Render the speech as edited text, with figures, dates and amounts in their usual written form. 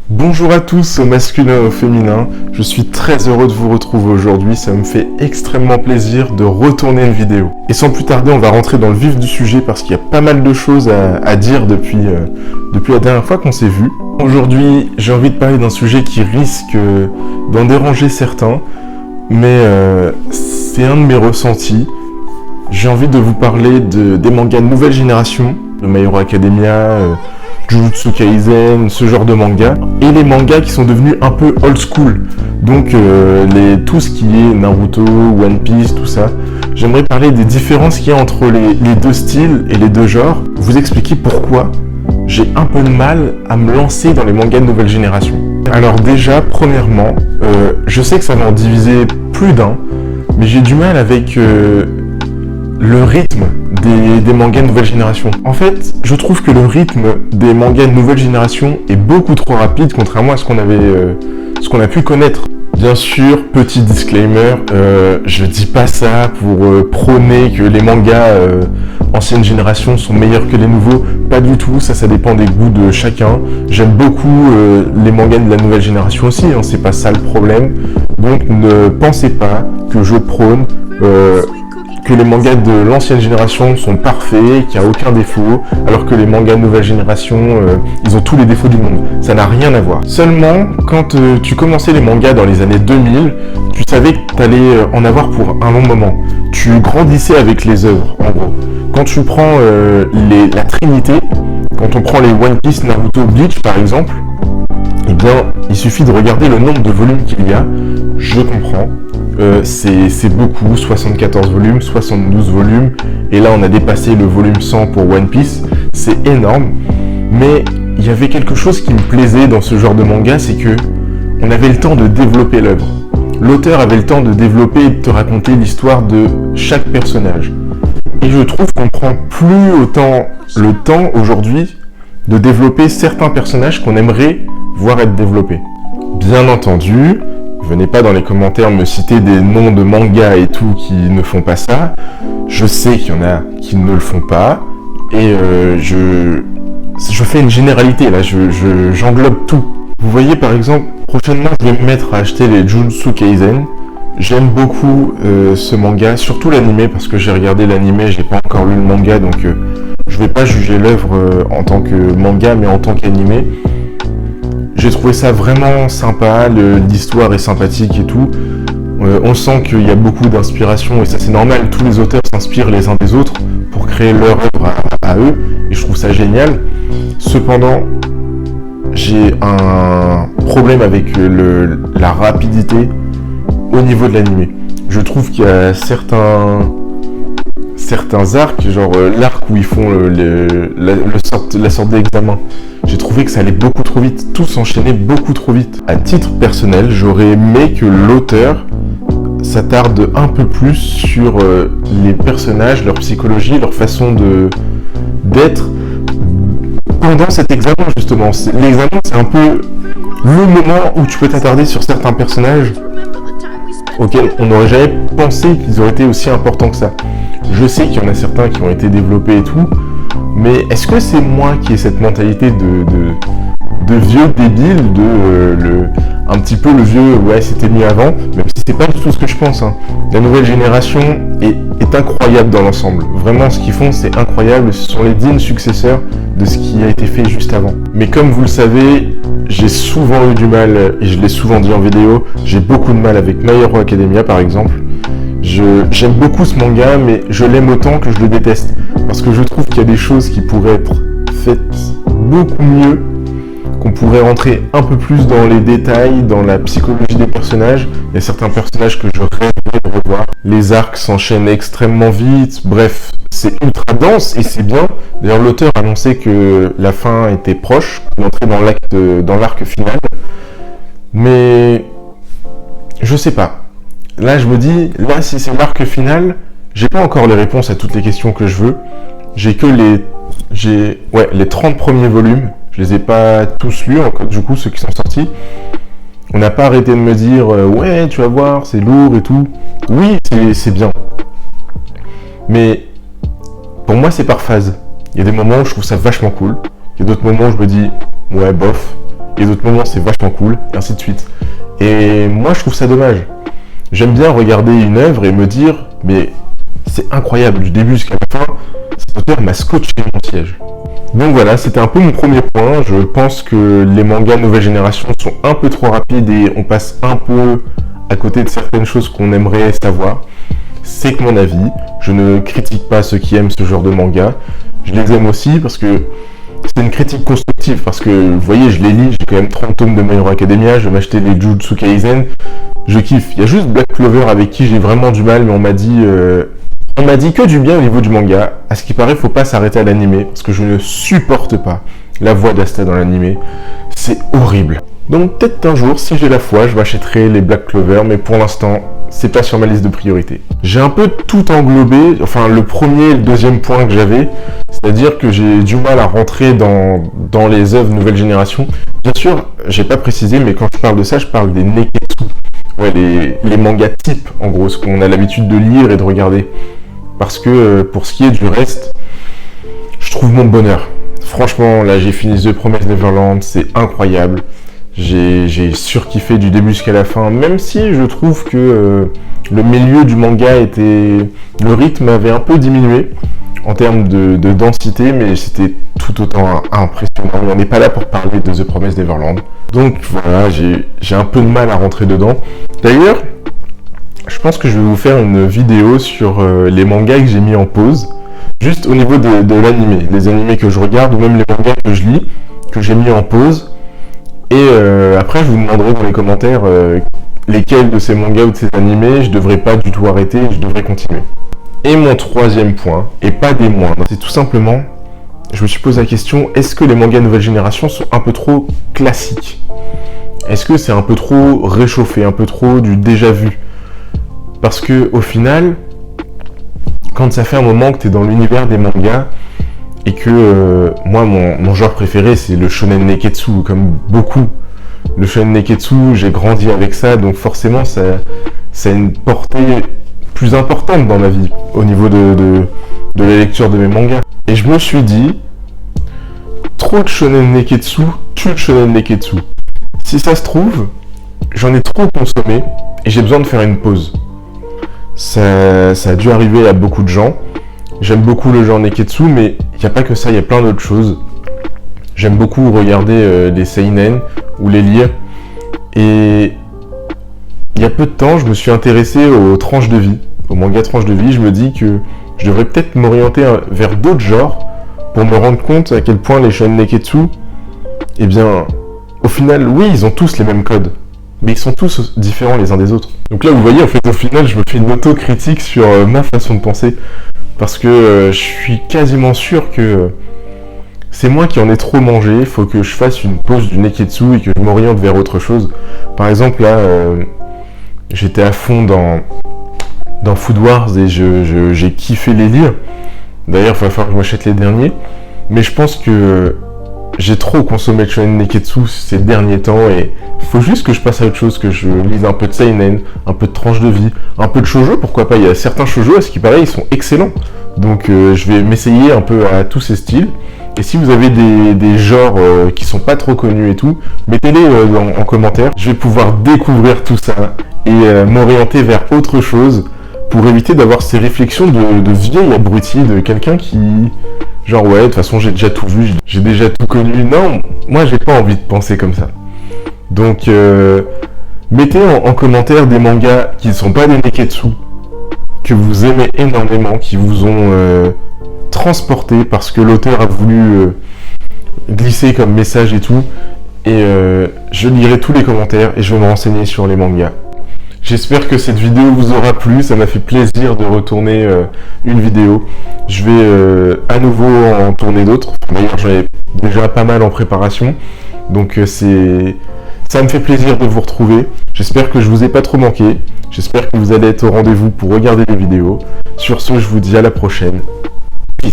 Bonjour à tous, au masculin et au féminin, je suis très heureux de vous retrouver aujourd'hui, ça me fait extrêmement plaisir de retourner une vidéo. Et sans plus tarder, on va rentrer dans le vif du sujet parce qu'il y a pas mal de choses à dire depuis la dernière fois qu'on s'est vu. Aujourd'hui, j'ai envie de parler d'un sujet qui risque d'en déranger certains, mais c'est un de mes ressentis. J'ai envie de vous parler des mangas de nouvelle génération, de My Hero Academia, Jujutsu Kaisen, ce genre de manga, et les mangas qui sont devenus un peu old school, donc tout ce qui est Naruto, One Piece, tout ça. J'aimerais parler des différences qu'il y a entre les deux styles et les deux genres, vous expliquer pourquoi j'ai un peu de mal à me lancer dans les mangas de nouvelle génération. Alors déjà, premièrement, je sais que ça va en diviser plus d'un, mais j'ai du mal avec le rythme des mangas de nouvelle génération. En fait, je trouve que le rythme des mangas de nouvelle génération est beaucoup trop rapide, contrairement à ce qu'on a pu connaître. Bien sûr, petit disclaimer, je dis pas ça pour prôner que les mangas ancienne génération sont meilleurs que les nouveaux, pas du tout, ça dépend des goûts de chacun. J'aime beaucoup les mangas de la nouvelle génération aussi, hein, c'est pas ça le problème. Donc ne pensez pas que je prône que les mangas de l'ancienne génération sont parfaits, qu'il n'y a aucun défaut, alors que les mangas de nouvelle génération, ils ont tous les défauts du monde. Ça n'a rien à voir. Seulement, quand tu commençais les mangas dans les années 2000, tu savais que tu allais en avoir pour un long moment. Tu grandissais avec les œuvres, en gros. Quand tu prends la Trinité, quand on prend les One Piece, Naruto, Bleach par exemple, eh bien, il suffit de regarder le nombre de volumes qu'il y a. Je comprends. C'est beaucoup, 74 volumes, 72 volumes, et là on a dépassé le volume 100 pour One Piece, c'est énorme, mais il y avait quelque chose qui me plaisait dans ce genre de manga, c'est que on avait le temps de développer l'œuvre. L'auteur avait le temps de développer et de te raconter l'histoire de chaque personnage. Et je trouve qu'on prend plus autant le temps aujourd'hui de développer certains personnages qu'on aimerait voir être développés. Bien entendu, venez pas dans les commentaires me citer des noms de mangas et tout qui ne font pas ça. Je sais qu'il y en a qui ne le font pas. Et je fais une généralité là, j'englobe tout. Vous voyez par exemple, prochainement je vais me mettre à acheter les Jujutsu Kaisen. J'aime beaucoup ce manga, surtout l'animé, parce que j'ai regardé l'animé, j'ai pas encore lu le manga, donc je vais pas juger l'œuvre en tant que manga, mais en tant qu'animé. J'ai trouvé ça vraiment sympa, l'histoire est sympathique et tout. On sent qu'il y a beaucoup d'inspiration et ça c'est normal, tous les auteurs s'inspirent les uns des autres pour créer leur œuvre à eux et je trouve ça génial. Cependant, j'ai un problème avec la rapidité au niveau de l'animé. Je trouve qu'il y a certains arcs, genre l'arc où ils font la sorte d'examen. J'ai trouvé que ça allait beaucoup trop vite, tout s'enchaînait beaucoup trop vite. À titre personnel, j'aurais aimé que l'auteur s'attarde un peu plus sur les personnages, leur psychologie, leur façon d'être pendant cet examen justement. L'examen c'est un peu le moment où tu peux t'attarder sur certains personnages auxquels on n'aurait jamais pensé qu'ils auraient été aussi importants que ça. Je sais qu'il y en a certains qui ont été développés et tout, mais est-ce que c'est moi qui ai cette mentalité de vieux débile, un petit peu le vieux, ouais c'était mieux avant, même si c'est pas du tout ce que je pense, hein. La nouvelle génération est incroyable dans l'ensemble. Vraiment ce qu'ils font c'est incroyable, ce sont les dignes successeurs de ce qui a été fait juste avant. Mais comme vous le savez, j'ai souvent eu du mal, et je l'ai souvent dit en vidéo, j'ai beaucoup de mal avec My Hero Academia par exemple. J'aime beaucoup ce manga, mais je l'aime autant que je le déteste. Parce que je trouve qu'il y a des choses qui pourraient être faites beaucoup mieux, qu'on pourrait rentrer un peu plus dans les détails, dans la psychologie des personnages. Il y a certains personnages que je rêverais de revoir. Les arcs s'enchaînent extrêmement vite, bref, c'est ultra dense et c'est bien. D'ailleurs, l'auteur a annoncé que la fin était proche, d'entrer dans l'arc final. Mais je sais pas. Là, je me dis, là, si c'est l'arc final, j'ai pas encore les réponses à toutes les questions que je veux. J'ai que les 30 premiers volumes. Je les ai pas tous lus, du coup, ceux qui sont sortis. On n'a pas arrêté de me dire, ouais, tu vas voir, c'est lourd et tout. Oui, c'est bien. Mais, pour moi, c'est par phase. Il y a des moments où je trouve ça vachement cool. Il y a d'autres moments où je me dis, ouais, bof. et d'autres moments c'est vachement cool, et ainsi de suite. Et moi je trouve ça dommage. J'aime bien regarder une œuvre et me dire, mais c'est incroyable, du début jusqu'à la fin, cet auteur m'a scotché mon siège. Donc voilà, c'était un peu mon premier point. Je pense que les mangas nouvelle génération sont un peu trop rapides et on passe un peu à côté de certaines choses qu'on aimerait savoir. C'est que mon avis, je ne critique pas ceux qui aiment ce genre de manga. Je les aime aussi parce que c'est une critique constructive, parce que vous voyez, je les lis, j'ai quand même 30 tomes de My Hero Academia, je vais m'acheter les Jujutsu Kaisen, je kiffe. Il y a juste Black Clover avec qui j'ai vraiment du mal, mais on m'a dit que du bien au niveau du manga. À ce qui paraît, faut pas s'arrêter à l'animé, parce que je ne supporte pas la voix d'Asta dans l'animé. C'est horrible. Donc peut-être un jour, si j'ai la foi, je m'achèterai les Black Clover, mais pour l'instant, c'est pas sur ma liste de priorité. J'ai un peu tout englobé, enfin le premier et le deuxième point que j'avais, c'est-à-dire que j'ai du mal à rentrer dans les œuvres nouvelle génération. Bien sûr, j'ai pas précisé, mais quand je parle de ça, je parle des neketsu. Ouais, les mangas types, en gros, ce qu'on a l'habitude de lire et de regarder. Parce que pour ce qui est du reste, je trouve mon bonheur. Franchement, là j'ai fini The Promised Neverland, c'est incroyable. J'ai surkiffé du début jusqu'à la fin, même si je trouve que le milieu du manga le rythme avait un peu diminué en termes de densité, mais c'était tout autant impressionnant. On n'est pas là pour parler de The Promised Neverland. Donc voilà, j'ai un peu de mal à rentrer dedans. D'ailleurs, je pense que je vais vous faire une vidéo sur les mangas que j'ai mis en pause, juste au niveau de l'animé, les animés que je regarde ou même les mangas que je lis, que j'ai mis en pause. Et après, je vous demanderai dans les commentaires lesquels de ces mangas ou de ces animés je devrais pas du tout arrêter et je devrais continuer. Et mon troisième point, et pas des moindres, c'est tout simplement, je me suis posé la question, est-ce que les mangas nouvelle génération sont un peu trop classiques? Est-ce que c'est un peu trop réchauffé, un peu trop du déjà vu? Parce que au final, quand ça fait un moment que tu es dans l'univers des mangas, et que moi, mon genre préféré, c'est le shonen neketsu, comme beaucoup. Le shonen neketsu, j'ai grandi avec ça, donc forcément, ça a une portée plus importante dans ma vie, au niveau de la lecture de mes mangas. Et je me suis dit, trop de shonen neketsu, tue le shonen neketsu. Si ça se trouve, j'en ai trop consommé, et j'ai besoin de faire une pause. Ça a dû arriver à beaucoup de gens. J'aime beaucoup le genre neketsu, mais il n'y a pas que ça, il y a plein d'autres choses. J'aime beaucoup regarder les seinen ou les lire. Et il y a peu de temps, je me suis intéressé aux tranches de vie, aux mangas tranches de vie. Je me dis que je devrais peut-être m'orienter vers d'autres genres pour me rendre compte à quel point les shonen neketsu, eh bien, au final, oui, ils ont tous les mêmes codes, mais ils sont tous différents les uns des autres. Donc là, vous voyez, en fait, au final, je me fais une autocritique sur ma façon de penser. Parce que je suis quasiment sûr que c'est moi qui en ai trop mangé, il faut que je fasse une pause du neketsu et que je m'oriente vers autre chose. Par exemple, là, j'étais à fond dans Food Wars et j'ai kiffé les lire. D'ailleurs, il va falloir que je m'achète les derniers. Mais je pense que j'ai trop consommé de shonen neketsu ces derniers temps et il faut juste que je passe à autre chose, que je lise un peu de seinen, un peu de tranche de vie, un peu de shoujo, pourquoi pas. Il y a certains shoujo, à ce qui paraît, ils sont excellents. Donc je vais m'essayer un peu à tous ces styles. Et si vous avez des genres qui sont pas trop connus et tout, mettez-les en commentaire. Je vais pouvoir découvrir tout ça et m'orienter vers autre chose pour éviter d'avoir ces réflexions de vieil abruti, de quelqu'un qui... Genre ouais, de toute façon j'ai déjà tout vu, j'ai déjà tout connu. Non, moi j'ai pas envie de penser comme ça. Donc mettez en commentaire des mangas qui ne sont pas des neketsu, que vous aimez énormément, qui vous ont transporté parce que l'auteur a voulu glisser comme message et tout. Et je lirai tous les commentaires et je vais me renseigner sur les mangas. J'espère que cette vidéo vous aura plu, ça m'a fait plaisir de retourner une vidéo. Je vais à nouveau en tourner d'autres. D'ailleurs, j'en ai déjà pas mal en préparation. Donc ça me fait plaisir de vous retrouver. J'espère que je vous ai pas trop manqué. J'espère que vous allez être au rendez-vous pour regarder les vidéos. Sur ce, je vous dis à la prochaine. Peace.